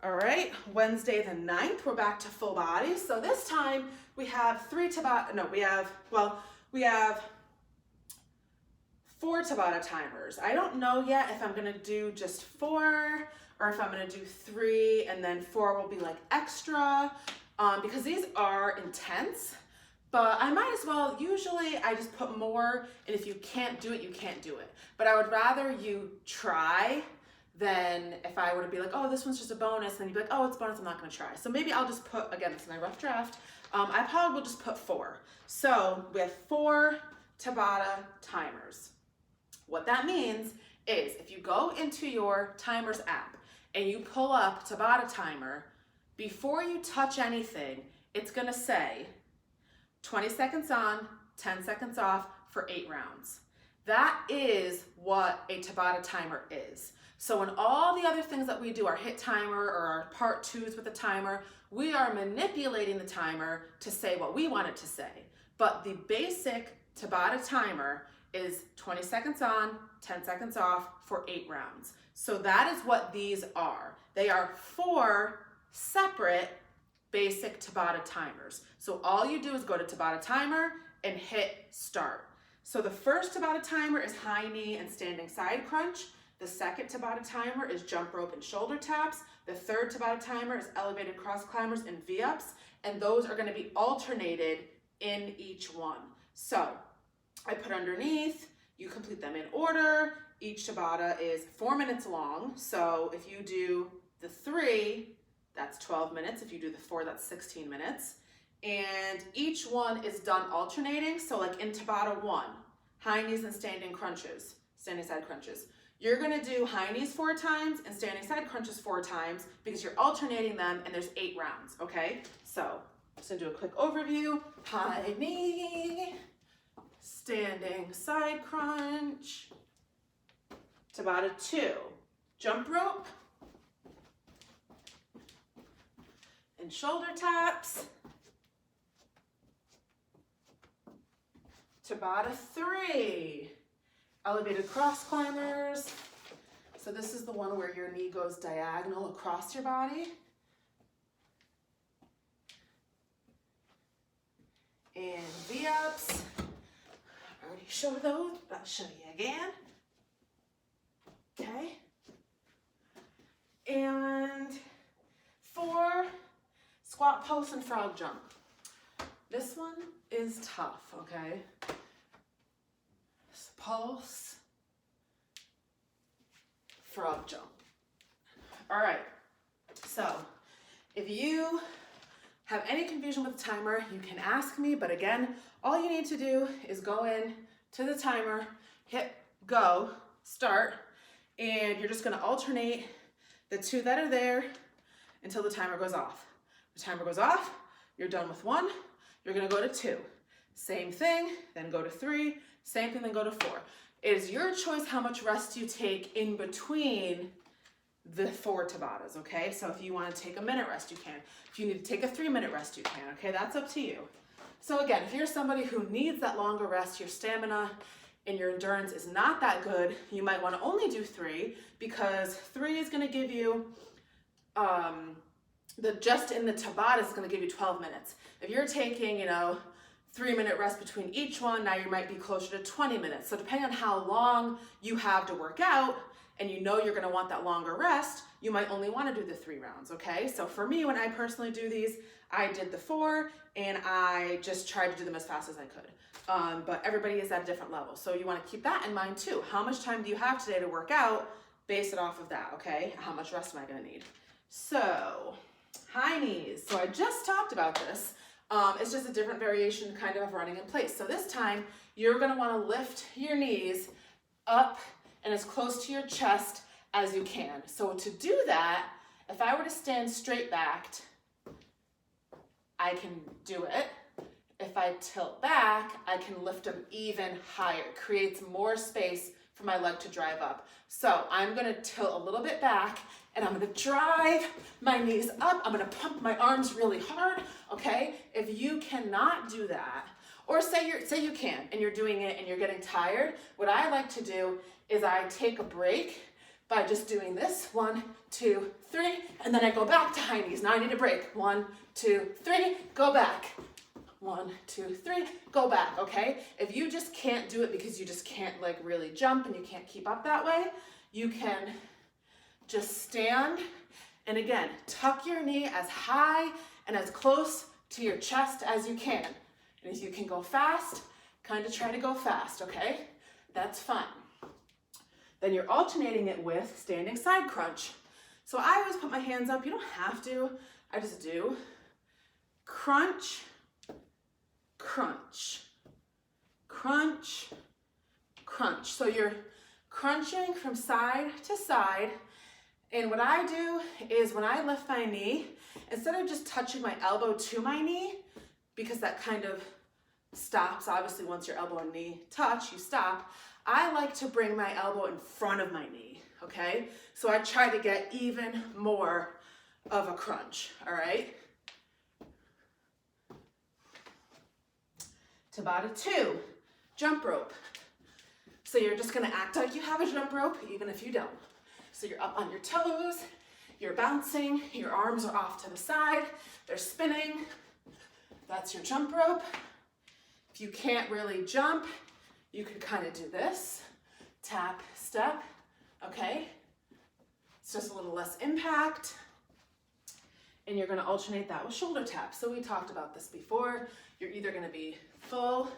All right, Wednesday the 9th, we're back to full body. So this time we have we have 4 Tabata timers. I don't know yet if I'm gonna do just 4 or if I'm gonna do 3 and then 4 will be like extra because these are intense, but I might as well, usually I just put more, and if you can't do it, you can't do it. But I would rather you try than if I were to be like, oh, this one's just a bonus, and then you'd be like, oh, it's a bonus, I'm not gonna try. So maybe I'll just put, again, this is my rough draft, I probably will just put 4. So we have 4 Tabata timers. What that means is if you go into your timers app and you pull up Tabata timer, before you touch anything, it's gonna say 20 seconds on, 10 seconds off for 8 rounds. That is what a Tabata timer is. So in all the other things that we do, our hit timer or our part 2s with the timer, we are manipulating the timer to say what we want it to say. But the basic Tabata timer is 20 seconds on, 10 seconds off for 8 rounds. So that is what these are. They are 4 separate basic Tabata timers. So all you do is go to Tabata timer and hit start. So the first Tabata timer is high knee and standing side crunch. The second Tabata timer is jump rope and shoulder taps. The third Tabata timer is elevated cross climbers and V-ups. And those are going to be alternated in each one. So I put underneath, you complete them in order. Each Tabata is 4 minutes long. So if you do the 3, that's 12 minutes. If you do the 4, that's 16 minutes. And each one is done alternating. So like in Tabata 1, high knees and standing side crunches. You're gonna do high knees 4 times and standing side crunches 4 times because you're alternating them and there's 8 rounds, okay? So just gonna do a quick overview. High knee, standing side crunch. Tabata 2, jump rope and shoulder taps. Tabata 3, elevated cross climbers. So this is the one where your knee goes diagonal across your body. And V-ups. I already showed those, but I'll show you again. Okay. And 4, squat, pulse, and frog jump. This one is tough, okay? Pulse, frog jump. All right, so if you have any confusion with the timer, you can ask me, but again, all you need to do is go in to the timer, hit go, start, and you're just gonna alternate the 2 that are there until the timer goes off. The timer goes off, you're done with 1, you're gonna go to 2. Same thing, then go to 3, same thing, then go to 4. It is your choice how much rest you take in between the 4 Tabatas, okay? So if you want to take a minute rest, you can. If you need to take a 3-minute rest, you can, okay? That's up to you. So again, if you're somebody who needs that longer rest, your stamina and your endurance is not that good, you might want to only do 3 because 3 is going to give you, just in the Tabata is going to give you 12 minutes. If you're taking, 3-minute rest between each one, now you might be closer to 20 minutes. So depending on how long you have to work out and you know you're gonna want that longer rest, you might only wanna do the 3 rounds, okay? So for me, when I personally do these, I did the 4 and I just tried to do them as fast as I could. But everybody is at a different level. So you wanna keep that in mind too. How much time do you have today to work out? Base it off of that, okay? How much rest am I gonna need? So, high knees. So I just talked about this. It's just a different variation kind of running in place. So this time, you're gonna wanna lift your knees up and as close to your chest as you can. So to do that, if I were to stand straight backed, I can do it. If I tilt back, I can lift them even higher. It creates more space for my leg to drive up. So I'm gonna tilt a little bit back and I'm gonna drive my knees up. I'm gonna pump my arms really hard, okay? If you cannot do that, or say you can and you're doing it and you're getting tired, what I like to do is I take a break by just doing this. 1, 2, 3, and then I go back to high knees. Now I need a break. 1, 2, 3, go back. 1, 2, 3, go back, okay? If you just can't do it because you just can't like really jump and you can't keep up that way, you can just stand and again, tuck your knee as high and as close to your chest as you can. And if you can go fast, kind of try to go fast, okay? That's fine. Then you're alternating it with standing side crunch. So I always put my hands up. You don't have to. I just do. Crunch, crunch, crunch, crunch. So you're crunching from side to side. And what I do is when I lift my knee, instead of just touching my elbow to my knee, because that kind of stops, obviously once your elbow and knee touch, you stop. I like to bring my elbow in front of my knee, okay? So I try to get even more of a crunch, all right? Tabata 2, jump rope. So you're just gonna act like you have a jump rope, even if you don't. So you're up on your toes, you're bouncing, your arms are off to the side, they're spinning. That's your jump rope. If you can't really jump, you could kind of do this, tap, step, okay? It's just a little less impact. And you're gonna alternate that with shoulder taps. So we talked about this before. You're either gonna be full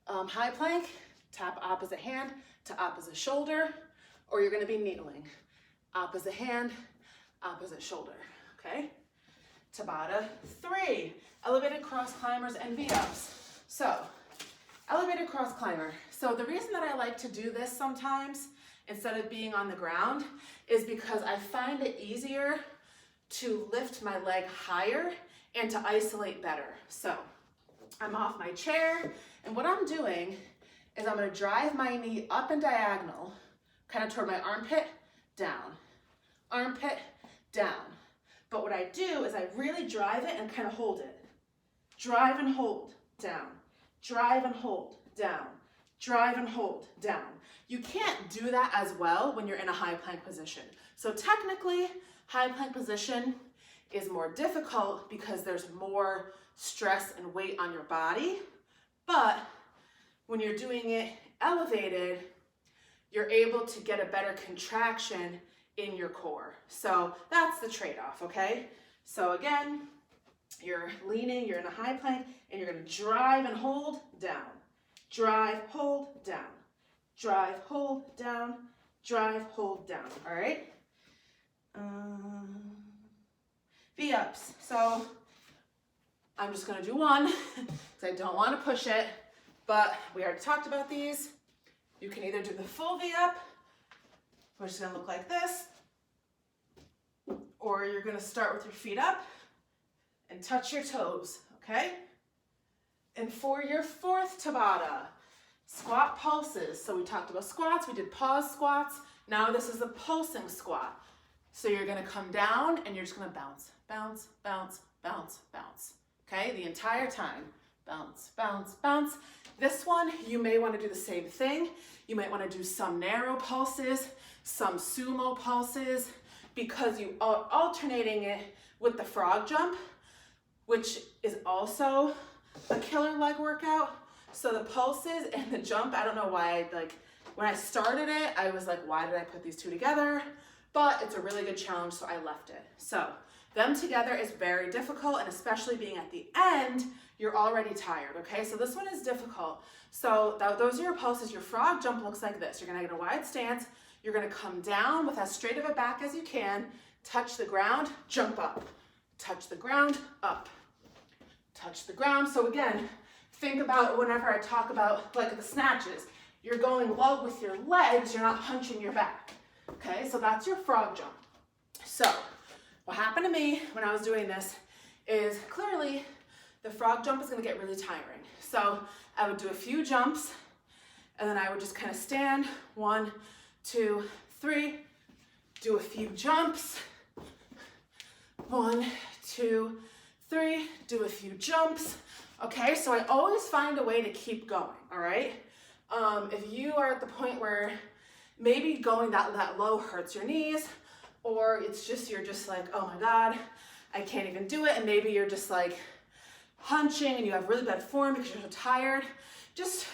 high plank, tap opposite hand to opposite shoulder, or you're gonna be kneeling. Opposite hand, opposite shoulder, okay? Tabata 3, elevated cross climbers and V-ups. So, elevated cross climber. So the reason that I like to do this sometimes instead of being on the ground is because I find it easier to lift my leg higher and to isolate better. So I'm off my chair, and what I'm doing is I'm gonna drive my knee up and diagonal, kind of toward my armpit, down, armpit, down. But what I do is I really drive it and kind of hold it. Drive and hold, down. Drive and hold, down. Drive and hold, down. You can't do that as well when you're in a high plank position. So technically, high plank position is more difficult because there's more stress and weight on your body. But when you're doing it elevated, you're able to get a better contraction in your core. So that's the trade-off, okay? So again, you're leaning, you're in a high plank, and you're gonna drive and hold, down. Drive, hold, down. Drive, hold, down. Drive, hold, down, all right? V-ups. So I'm just gonna do one, because I don't wanna push it, but we already talked about these. You can either do the full V-up, which is gonna look like this, or you're gonna start with your feet up and touch your toes, okay? And for your fourth Tabata, squat pulses. So we talked about squats, we did pause squats. Now this is a pulsing squat. So you're gonna come down and you're just gonna bounce, bounce, bounce, bounce, bounce, okay? The entire time, bounce, bounce, bounce. This one, you may wanna do the same thing. You might wanna do some narrow pulses, some sumo pulses, because you are alternating it with the frog jump, which is also a killer leg workout. So the pulses and the jump, I don't know why, when I started it, I was like, why did I put these two together? But it's a really good challenge, so I left it. So them together is very difficult, and especially being at the end, you're already tired, okay? So this one is difficult. So those are your pulses. Your frog jump looks like this. You're gonna get a wide stance. You're gonna come down with as straight of a back as you can, touch the ground, jump up. Touch the ground, up. Touch the ground. So again, think about whenever I talk about like the snatches, you're going low with your legs, you're not punching your back. Okay, so that's your frog jump. So what happened to me when I was doing this is clearly the frog jump is gonna get really tiring. So I would do a few jumps and then I would just kind of stand, 1, 2, 3, do a few jumps, 1, 2, 3, do a few jumps. Okay, so I always find a way to keep going, all right? If you are at the point where maybe going that low hurts your knees, or it's just, you're just like, oh my God, I can't even do it. And maybe you're just like hunching and you have really bad form because you're so tired. Just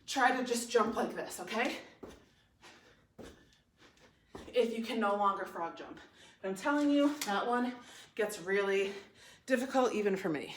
try to just jump like this, okay? If you can no longer frog jump. But I'm telling you, that one gets really difficult even for me.